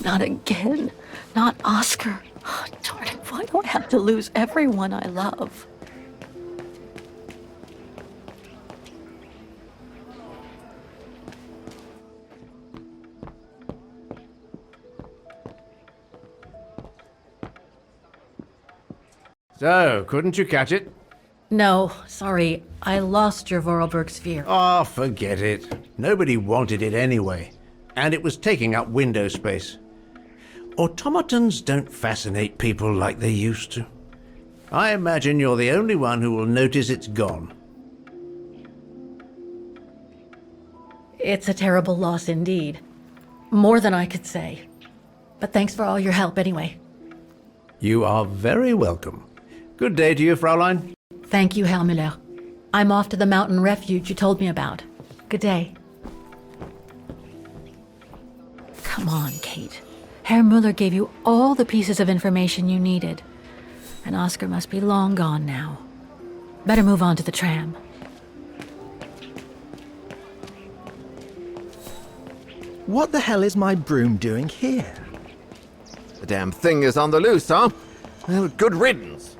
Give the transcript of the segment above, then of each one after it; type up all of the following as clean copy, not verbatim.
Not again. Not Oscar. Oh, darn it, why do I have to lose everyone I love? So, couldn't you catch it? No, sorry. I lost your Vorarlberg sphere. Oh, forget it. Nobody wanted it anyway. And it was taking up window space. Automatons don't fascinate people like they used to. I imagine you're the only one who will notice it's gone. It's a terrible loss indeed. More than I could say. But thanks for all your help anyway. You are very welcome. Good day to you, Fraulein. Thank you, Herr Müller. I'm off to the mountain refuge you told me about. Good day. Come on, Kate. Herr Müller gave you all the pieces of information you needed. And Oscar must be long gone now. Better move on to the tram. What the hell is my broom doing here? The damn thing is on the loose, huh? Well, good riddance.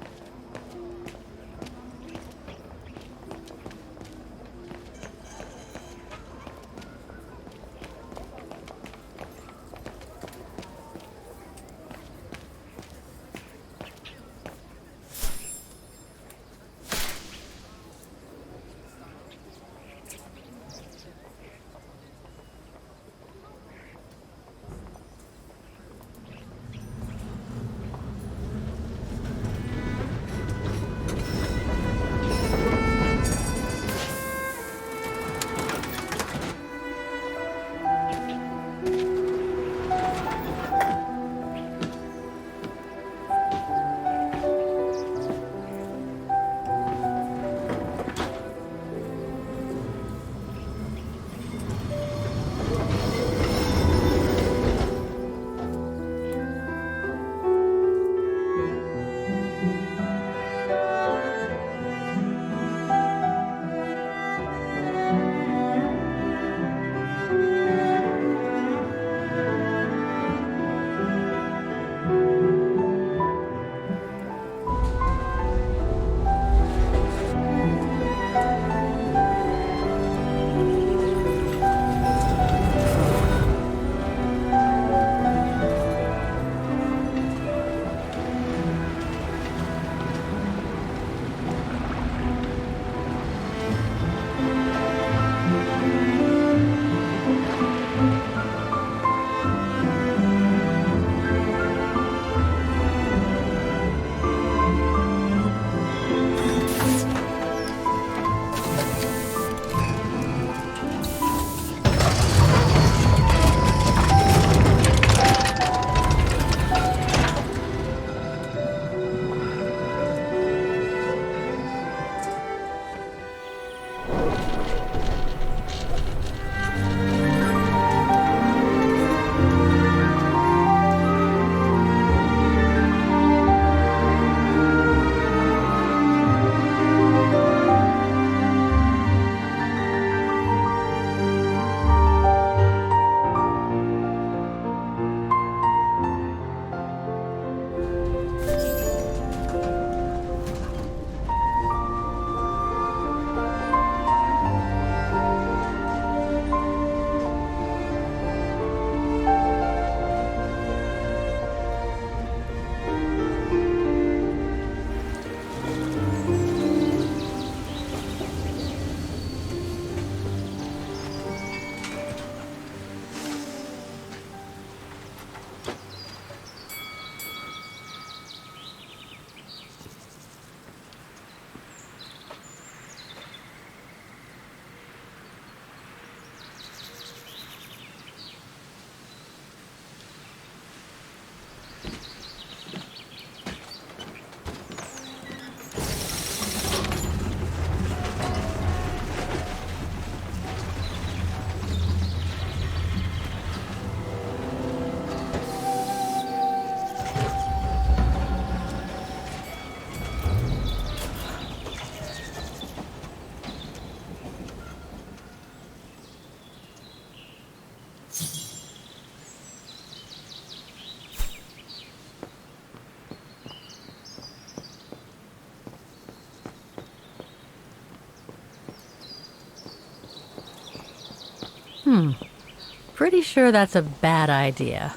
Pretty sure that's a bad idea.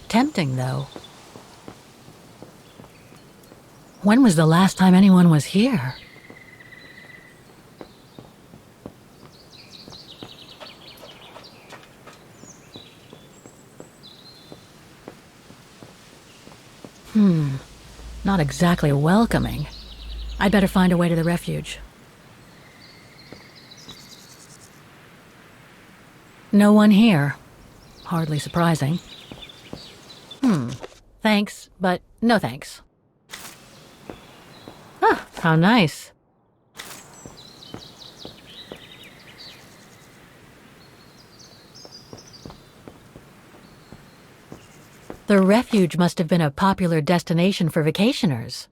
Tempting, though. When was the last time anyone was here? Not exactly welcoming. I'd better find a way to the refuge. No one here. Hardly surprising. Thanks, but no thanks. Ah, how nice. The refuge must have been a popular destination for vacationers.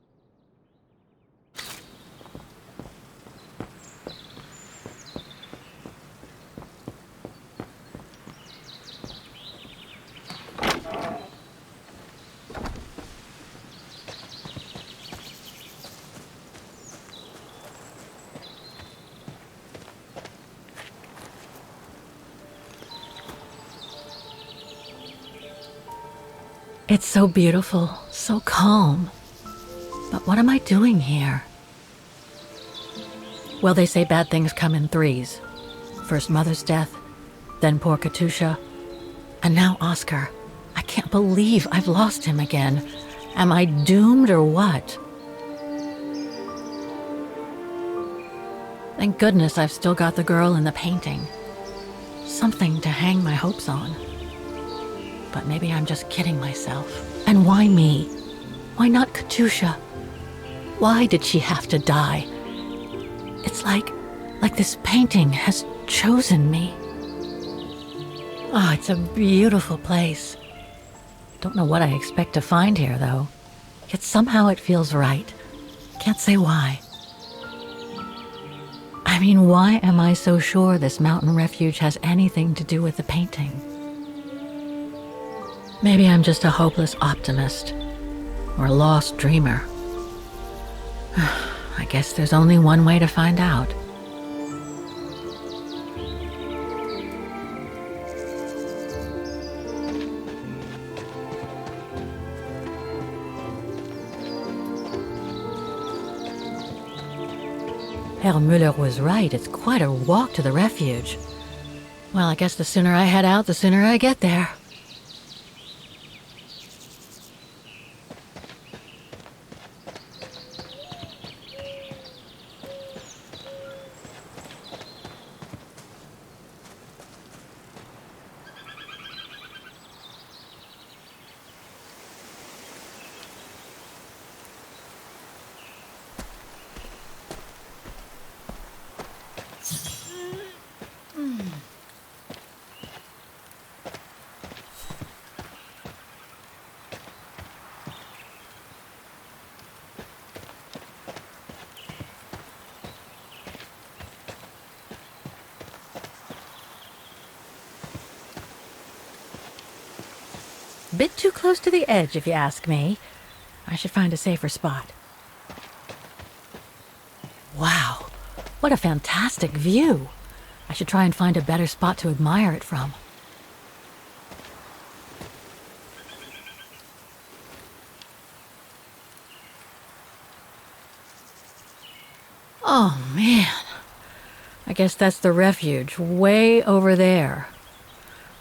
It's so beautiful, so calm. But what am I doing here? Well, they say bad things come in threes. First Mother's death, then poor Katusha, and now Oscar. I can't believe I've lost him again. Am I doomed or what? Thank goodness I've still got the girl in the painting. Something to hang my hopes on. But maybe I'm just kidding myself. And why me? Why not Katusha? Why did she have to die? It's like this painting has chosen me. Oh, it's a beautiful place. Don't know what I expect to find here, though. Yet somehow it feels right. Can't say why. I mean, why am I so sure this mountain refuge has anything to do with the painting? Maybe I'm just a hopeless optimist, or a lost dreamer. I guess there's only one way to find out. Herr Müller was right, it's quite a walk to the refuge. Well, I guess the sooner I head out, the sooner I get there. Bit too close to the edge, if you ask me. I should find a safer spot. Wow, what a fantastic view. I should try and find a better spot to admire it from. Oh, man. I guess that's the refuge, way over there.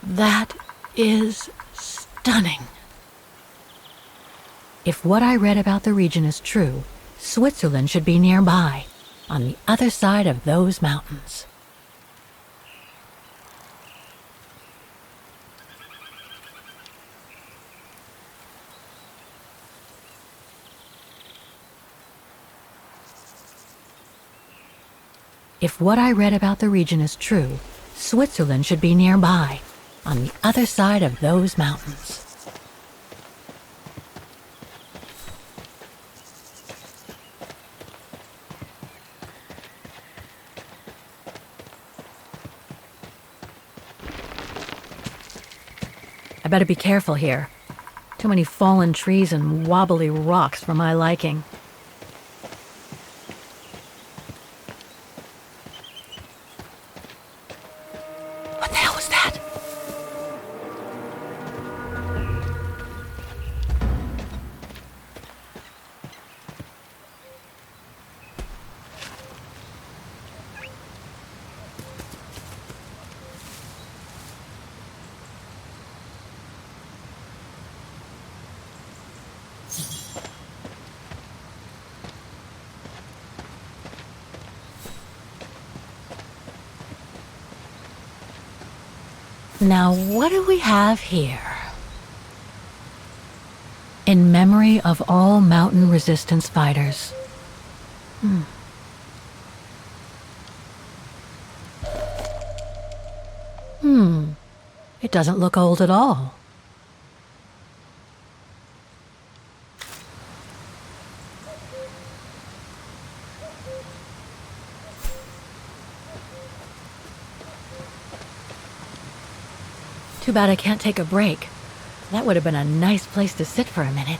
That is stunning. If what I read about the region is true, Switzerland should be nearby, on the other side of those mountains. If what I read about the region is true, Switzerland should be nearby, on the other side of those mountains. I better be careful here. Too many fallen trees and wobbly rocks for my liking. What the hell was that? Now, what do we have here? In memory of all mountain resistance fighters. It doesn't look old at all. Too bad I can't take a break. That would have been a nice place to sit for a minute.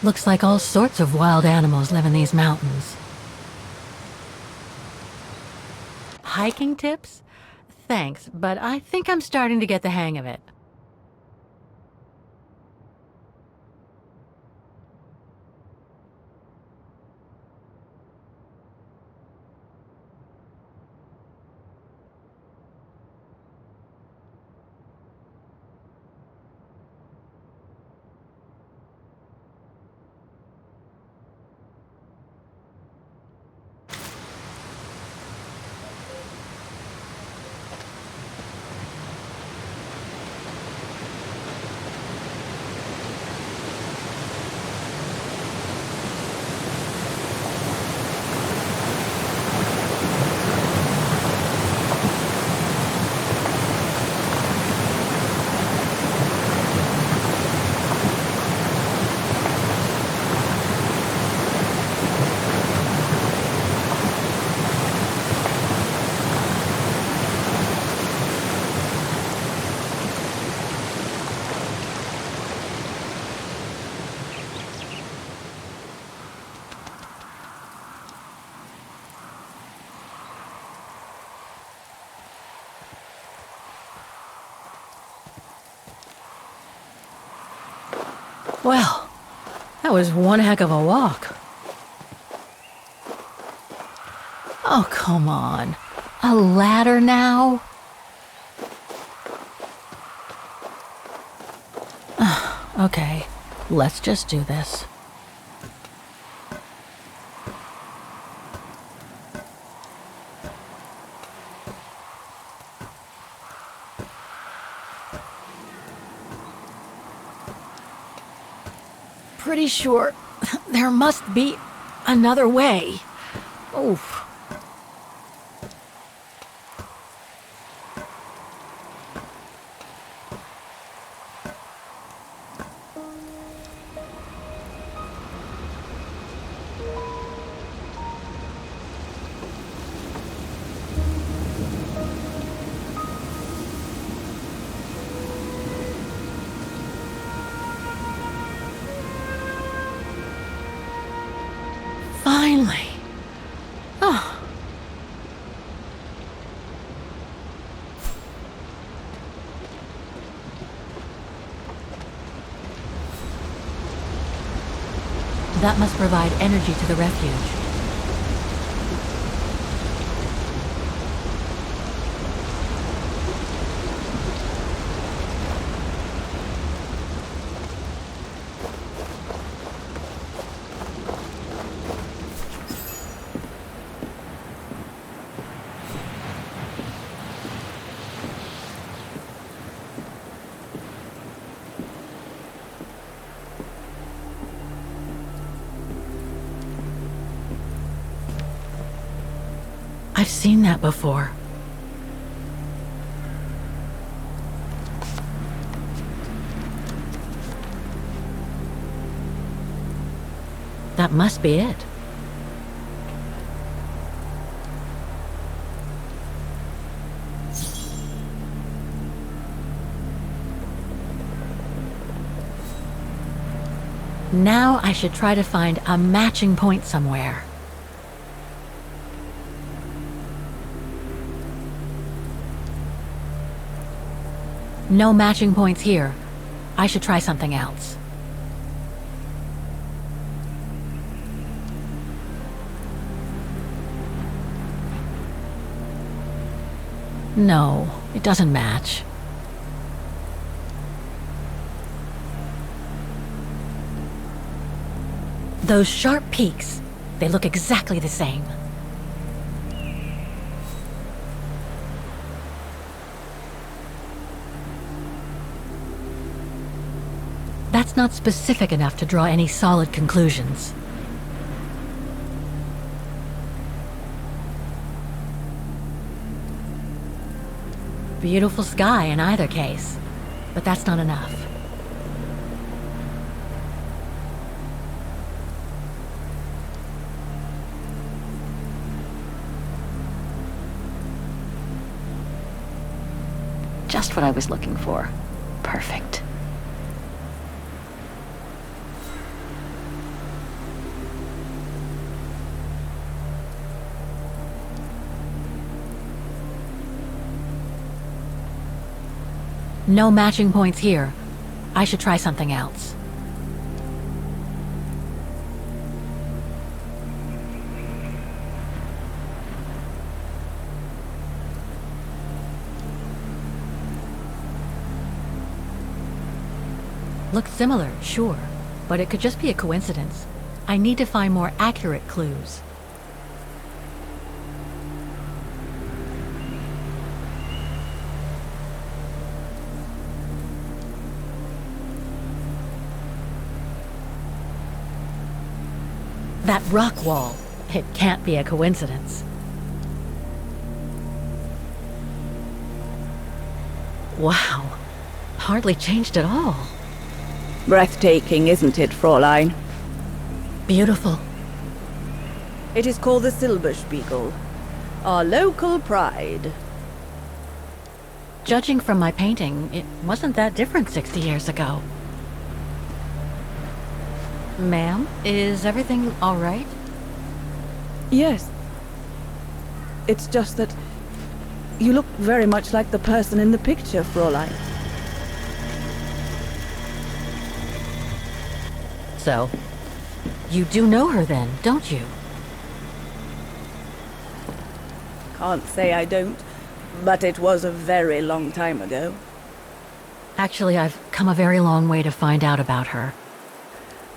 Looks like all sorts of wild animals live in these mountains. Hiking tips? Thanks, but I think I'm starting to get the hang of it. Well, that was one heck of a walk. Oh, come on. A ladder now? Okay, let's just do this. Pretty sure there must be another way. Oof. Finally. Oh. That must provide energy to the refuge. I've seen that before. That must be it. Now I should try to find a matching point somewhere. No matching points here. I should try something else. No, It doesn't match. Those sharp peaks, they look exactly the same. That's not specific enough to draw any solid conclusions. Beautiful sky in either case, but that's not enough. Just what I was looking for. Perfect. No matching points here. I should try something else. Looks similar, sure, but it could just be a coincidence. I need to find more accurate clues. That rock wall. It can't be a coincidence. Wow. Hardly changed at all. Breathtaking, isn't it, Fräulein? Beautiful. It is called the Silberspiegel, our local pride. Judging from my painting, it wasn't that different 60 years ago. Ma'am, is everything all right? Yes. It's just that you look very much like the person in the picture, Fräulein. So, you do know her then, don't you? Can't say I don't, but it was a very long time ago. Actually, I've come a very long way to find out about her.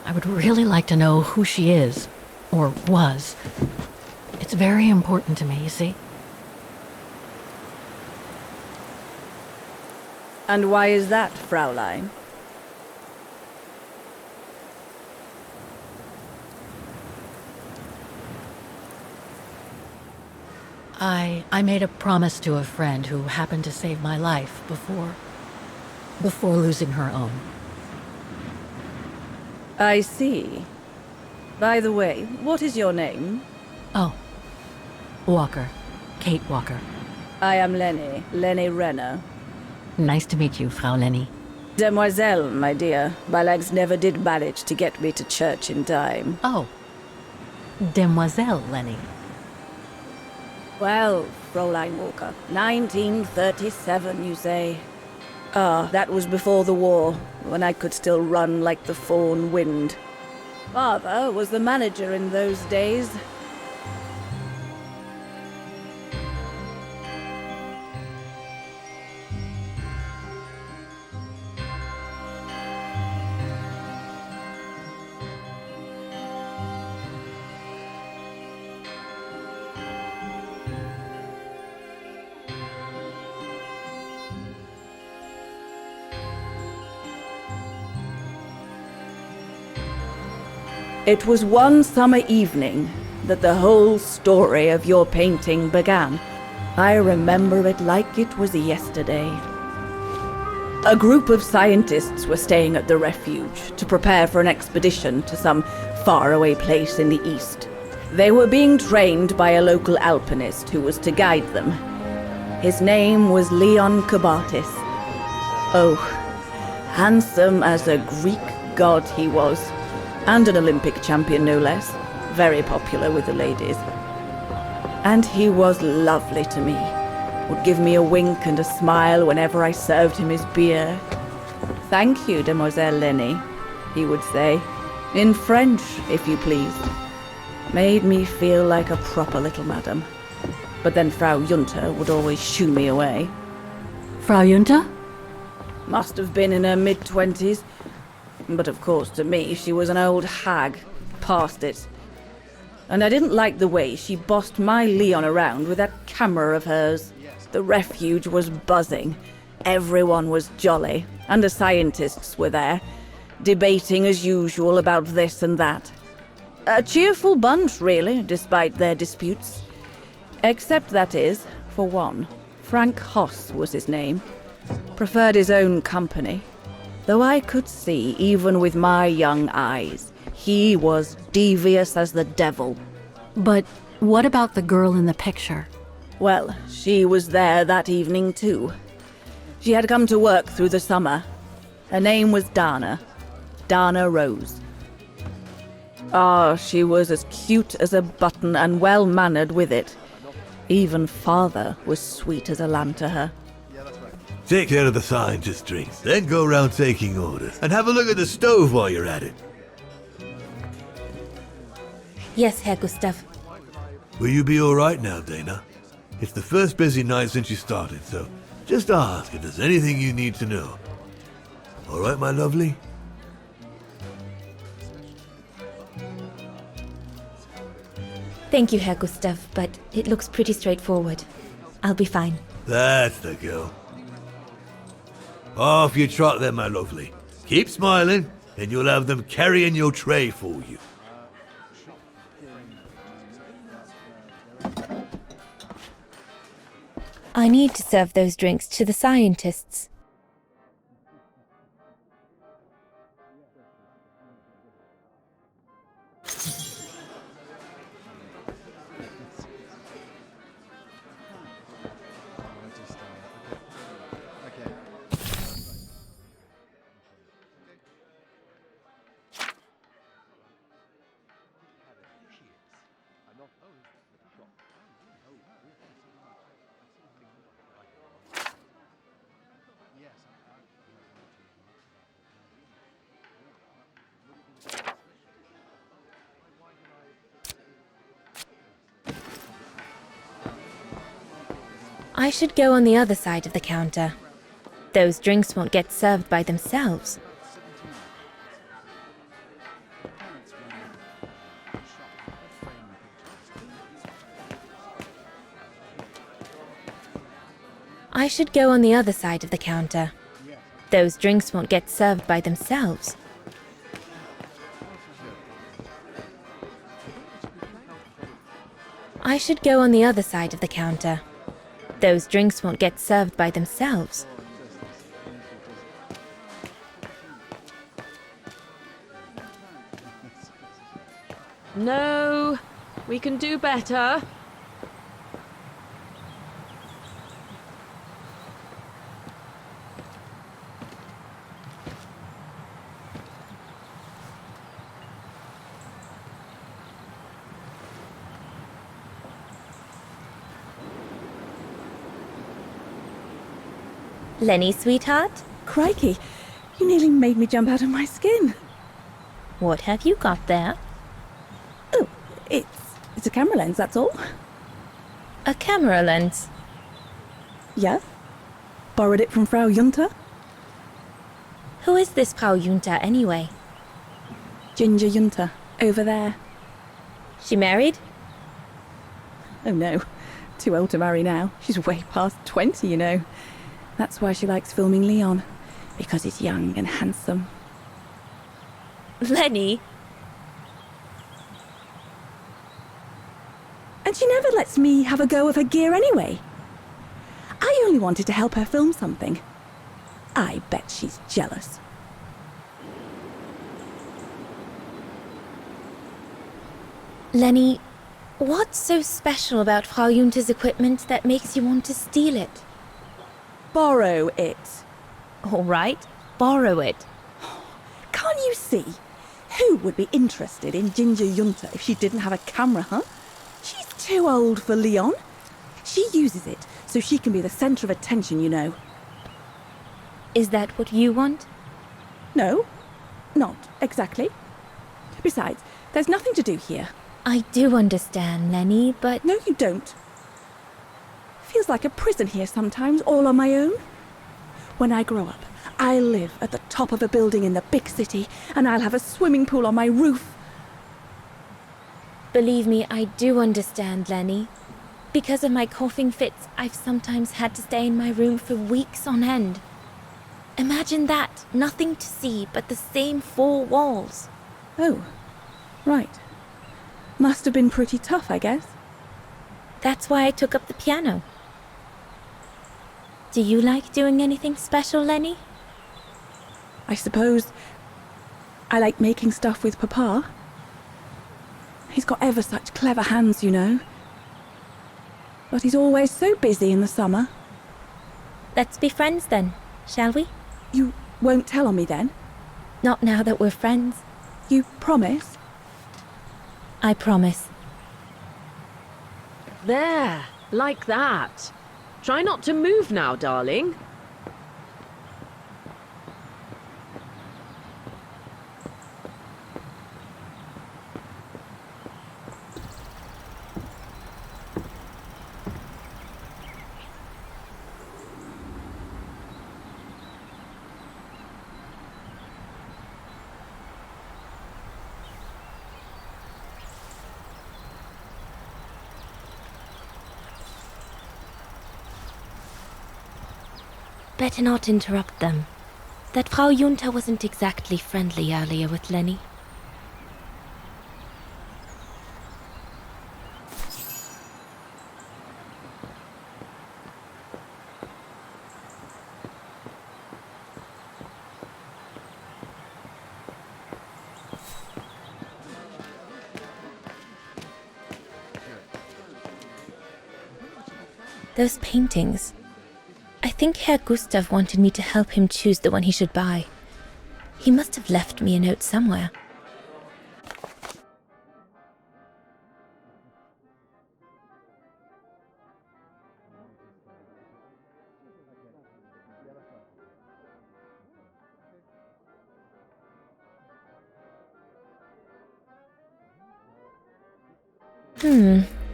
I would really like to know who she is, or was. It's very important to me, you see? And why is that, Fräulein? I made a promise to a friend who happened to save my life before losing her own. I see. By the way, what is your name? Oh, Walker. Kate Walker. I am Lenny Renner. Nice to meet you, Frau Lenny. Demoiselle, my dear. My legs never did manage to get me to church in time. Oh, Demoiselle Lenny. Well, Fräulein Walker, 1937, you say? Ah, that was before the war, when I could still run like the fawn wind. Father was the manager in those days. It was one summer evening that the whole story of your painting began. I remember it like it was yesterday. A group of scientists were staying at the refuge to prepare for an expedition to some faraway place in the east. They were being trained by a local alpinist who was to guide them. His name was Leon Kabatis. Oh, handsome as a Greek god he was. And an Olympic champion, no less. Very popular with the ladies. And he was lovely to me. Would give me a wink and a smile whenever I served him his beer. "Thank you, Demoiselle Lenny," he would say. In French, if you please. Made me feel like a proper little madam. But then Frau Junter would always shoo me away. Frau Junta? Must have been in her mid-20s. But of course, to me, she was an old hag. Past it. And I didn't like the way she bossed my Leon around with that camera of hers. The refuge was buzzing. Everyone was jolly. And the scientists were there, debating as usual about this and that. A cheerful bunch, really, despite their disputes. Except, that is, for one, Frank Hoss was his name. Preferred his own company. Though I could see, even with my young eyes, he was devious as the devil. But what about the girl in the picture? Well, she was there that evening too. She had come to work through the summer. Her name was Danę Roze. Ah, she was as cute as a button and well-mannered with it. Even father was sweet as a lamb to her. Take care of the scientist drinks, then go around taking orders. And have a look at the stove while you're at it. Yes, Herr Gustav. Will you be alright now, Dana? It's the first busy night since you started, so just ask if there's anything you need to know. Alright, my lovely? Thank you, Herr Gustav, but it looks pretty straightforward. I'll be fine. That's the girl. Off you trot then, my lovely. Keep smiling, and you'll have them carrying your tray for you. I need to serve those drinks to the scientists. I should go on the other side of the counter. Those drinks won't get served by themselves. I should go on the other side of the counter. Those drinks won't get served by themselves. I should go on the other side of the counter. Those drinks won't get served by themselves. No, we can do better. Lenny, sweetheart, Crikey, you nearly made me jump out of my skin. what have you got there? Oh, it's a camera lens, that's all. A camera lens. Yeah? Borrowed it from Frau Junta? Who is this Frau Junta anyway? Ginger Junta, over there. She married? Oh no, too old to marry now. She's way past 20, you know. That's why she likes filming Leon, because he's young and handsome. Lenny? And she never lets me have a go of her gear anyway. I only wanted to help her film something. I bet she's jealous. Lenny, what's so special about Frau Junta's equipment that makes you want to steal it? Borrow it. All right, borrow it. Can't you see? Who would be interested in Ginger Junta if she didn't have a camera, huh? She's too old for Leon. She uses it so she can be the centre of attention, you know. Is that what you want? No, not exactly. Besides, there's nothing to do here. I do understand, Lenny, but... No, you don't. Feels like a prison here sometimes, all on my own. When I grow up, I'll live at the top of a building in the big city, and I'll have a swimming pool on my roof. Believe me, I do understand, Lenny. Because of my coughing fits, I've sometimes had to stay in my room for weeks on end. Imagine that, nothing to see but the same four walls. Oh, right. Must have been pretty tough, I guess. That's why I took up the piano. Do you like doing anything special, Lenny? I suppose I like making stuff with Papa. He's got ever such clever hands, you know. But he's always so busy in the summer. Let's be friends then, shall we? You won't tell on me then? Not now that we're friends. You promise? I promise. There, like that. Try not to move now, darling. Better not interrupt them. That Frau Junta wasn't exactly friendly earlier with Lenny. Those paintings. I think Herr Gustav wanted me to help him choose the one he should buy. He must have left me a note somewhere.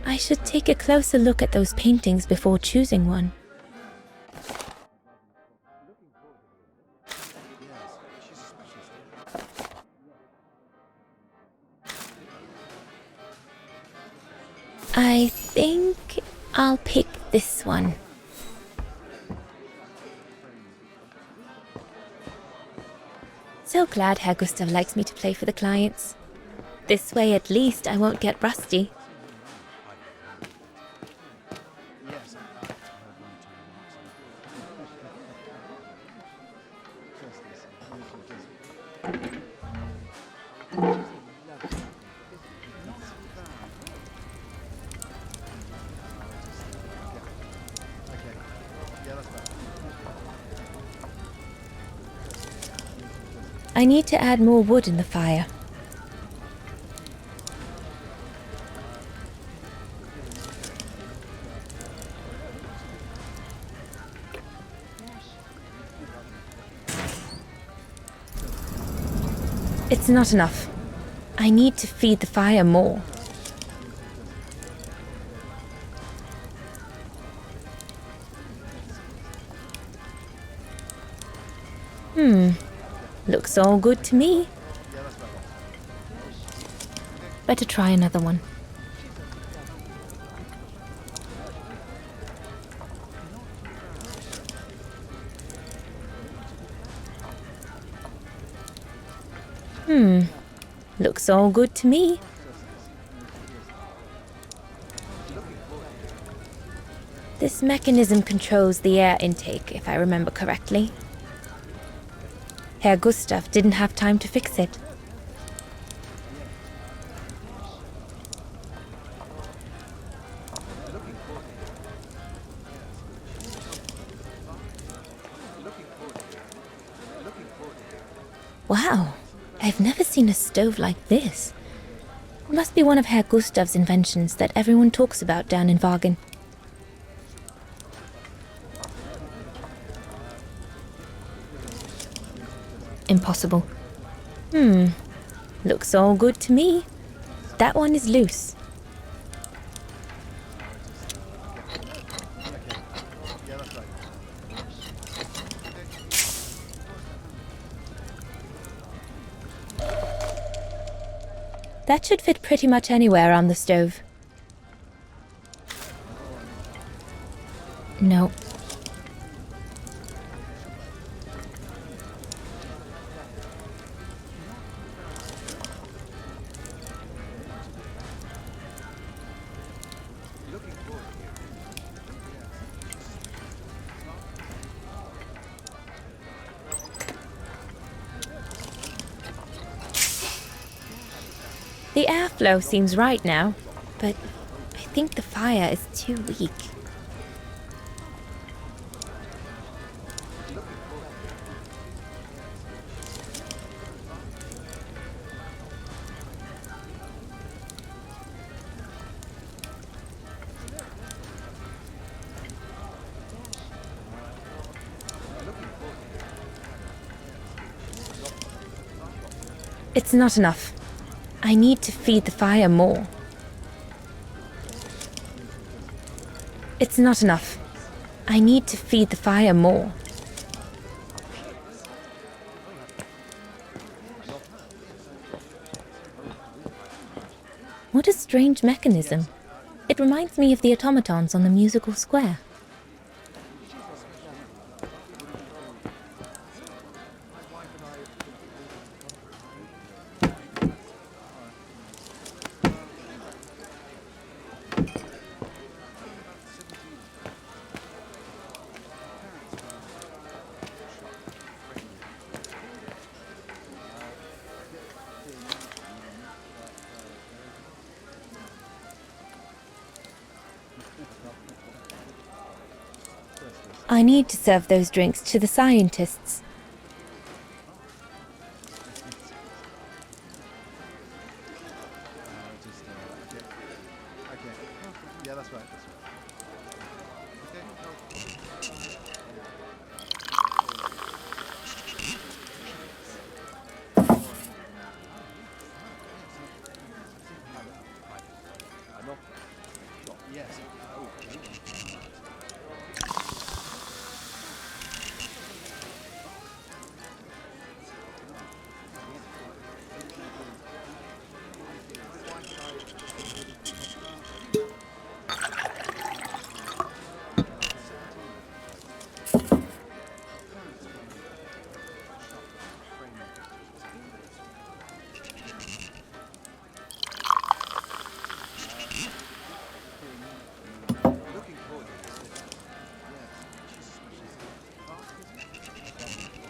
I should take a closer look at those paintings before choosing one. I think I'll pick this one. So glad Herr Gustav likes me to play for the clients. This way at least I won't get rusty. I need to add more wood in the fire. It's not enough. I need to feed the fire more. Looks all good to me. Better try another one. Looks all good to me. This mechanism controls the air intake, if I remember correctly. Herr Gustav didn't have time to fix it. Wow, I've never seen a stove like this. It must be one of Herr Gustav's inventions that everyone talks about down in Wagen. Impossible. Looks all good to me. That one is loose. That should fit pretty much anywhere on the stove. No. The airflow seems right now, but I think the fire is too weak. It's not enough. I need to feed the fire more. It's not enough. I need to feed the fire more. What a strange mechanism. It reminds me of the automatons on the musical square. I need to serve those drinks to the scientists.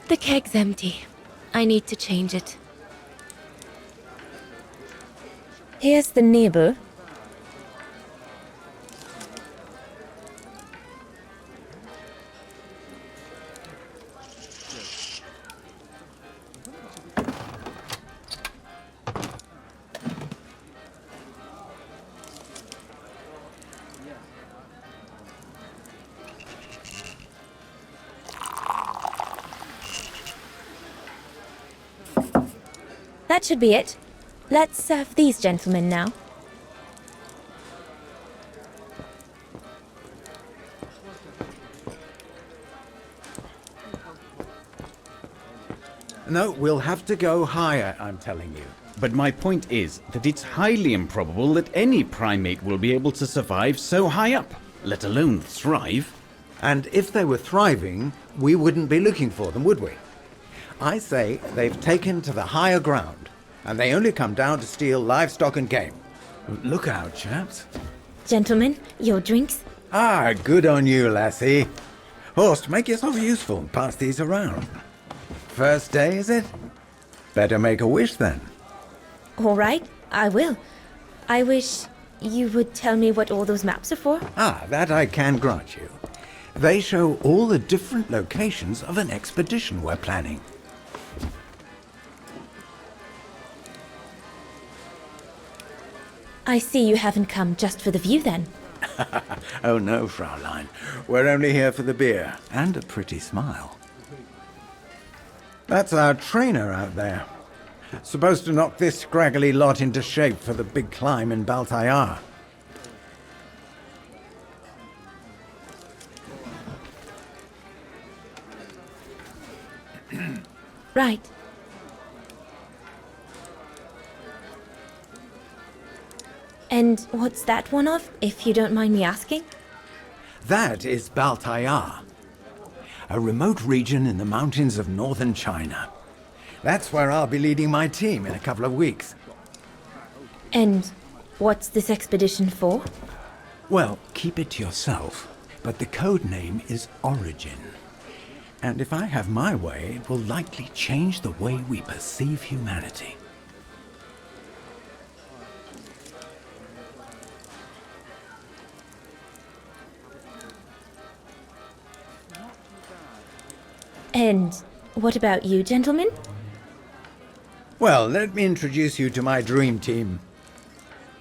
The keg's empty. I need to change it. Here's the neighbor. That should be it. Let's serve these gentlemen now. No, we'll have to go higher, I'm telling you. But my point is that it's highly improbable that any primate will be able to survive so high up, let alone thrive. And if they were thriving, we wouldn't be looking for them, would we? I say they've taken to the higher ground, and they only come down to steal livestock and game. Look out, chaps. Gentlemen, your drinks. Ah, good on you, lassie. Horst, make yourself useful and pass these around. First day, is it? Better make a wish then. All right, I will. I wish you would tell me what all those maps are for. Ah, that I can grant you. They show all the different locations of an expedition we're planning. I see you haven't come just for the view then. Oh no, Fraulein. We're only here for the beer and a pretty smile. That's our trainer out there. Supposed to knock this scraggly lot into shape for the big climb in Baltayar. Right. And what's that one of, if you don't mind me asking? That is Baltayar, a remote region in the mountains of northern China. That's where I'll be leading my team in a couple of weeks. And what's this expedition for? Well, keep it to yourself, but the code name is Origin. And if I have my way, it will likely change the way we perceive humanity. And what about you, gentlemen? Well, let me introduce you to my dream team.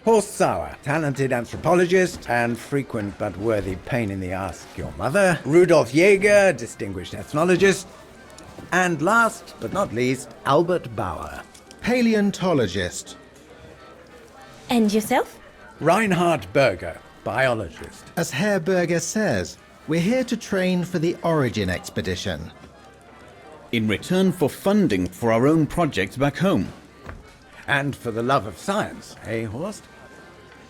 Horst Sauer, talented anthropologist and frequent but worthy pain in the ass your mother. Rudolf Jäger, distinguished ethnologist. And last but not least, Albert Bauer, paleontologist. And yourself? Reinhard Berger, biologist. As Herr Berger says, we're here to train for the Origin expedition. In return for funding for our own projects back home. And for the love of science, eh, Horst?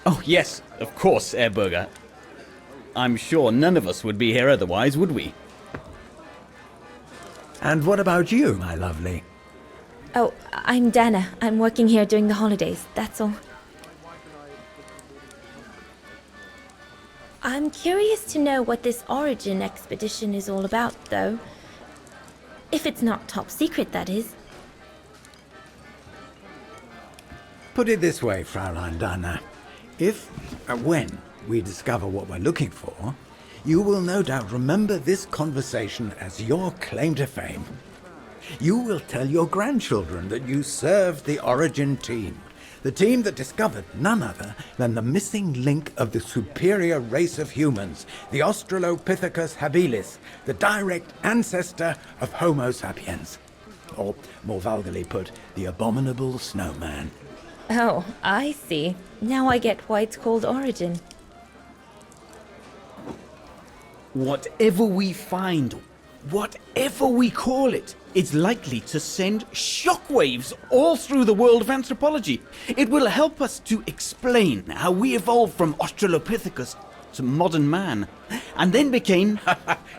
Oh, yes, of course, Herr Berger. I'm sure none of us would be here otherwise, would we? And what about you, my lovely? Oh, I'm Danę. I'm working here during the holidays, that's all. I'm curious to know what this Origin expedition is all about, though. If it's not top secret, that is. Put it this way, Fraulein Danę. When we discover what we're looking for, you will no doubt remember this conversation as your claim to fame. You will tell your grandchildren that you served the Origin team, the team that discovered none other than the missing link of the superior race of humans, the Australopithecus habilis, the direct ancestor of Homo sapiens. Or, more vulgarly put, the abominable snowman. Oh, I see. Now I get why it's called Origin. Whatever we find, whatever we call it, it's likely to send shockwaves all through the world of anthropology. It will help us to explain how we evolved from Australopithecus to modern man, and then became...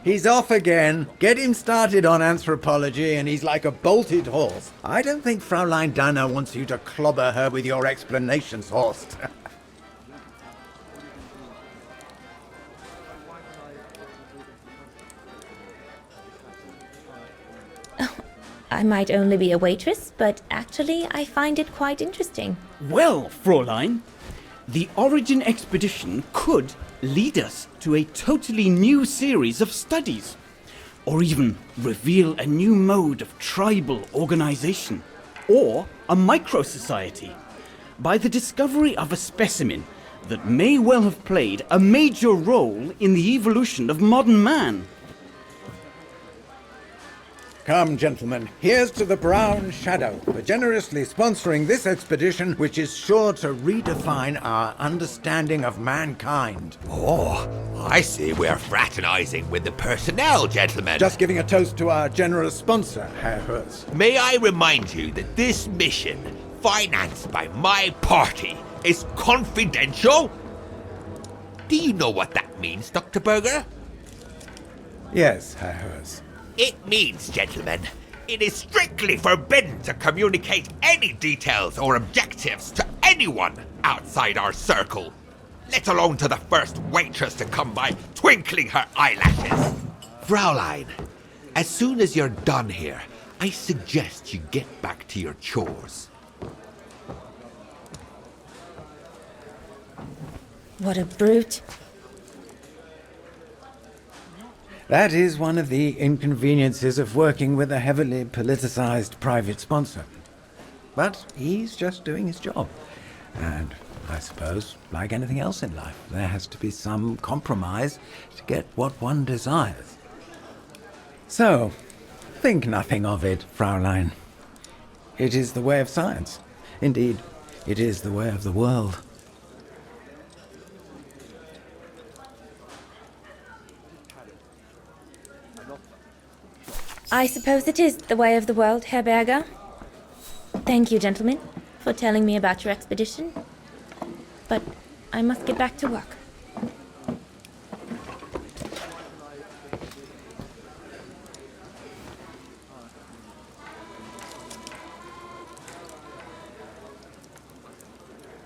He's off again. Get him started on anthropology and he's like a bolted horse. I don't think Fraulein Danę wants you to clobber her with your explanations, Horst. I might only be a waitress, but actually I find it quite interesting. Well, Fräulein, the Origin expedition could lead us to a totally new series of studies, or even reveal a new mode of tribal organization, or a micro-society, by the discovery of a specimen that may well have played a major role in the evolution of modern man. Come, gentlemen, here's to the Brown Shadow for generously sponsoring this expedition, which is sure to redefine our understanding of mankind. Oh, I see we're fraternizing with the personnel, gentlemen. Just giving a toast to our generous sponsor, Herr Herz. May I remind you that this mission, financed by my party, is confidential? Do you know what that means, Dr. Berger? Yes, Herr Herz. It means, gentlemen, it is strictly forbidden to communicate any details or objectives to anyone outside our circle, let alone to the first waitress to come by twinkling her eyelashes. Fraulein, as soon as you're done here, I suggest you get back to your chores. What a brute. That is one of the inconveniences of working with a heavily politicized private sponsor. But he's just doing his job. And I suppose, like anything else in life, there has to be some compromise to get what one desires. So, think nothing of it, Fraulein. It is the way of science. Indeed, it is the way of the world. I suppose it is the way of the world, Herr Berger. Thank you, gentlemen, for telling me about your expedition. but I must get back to work.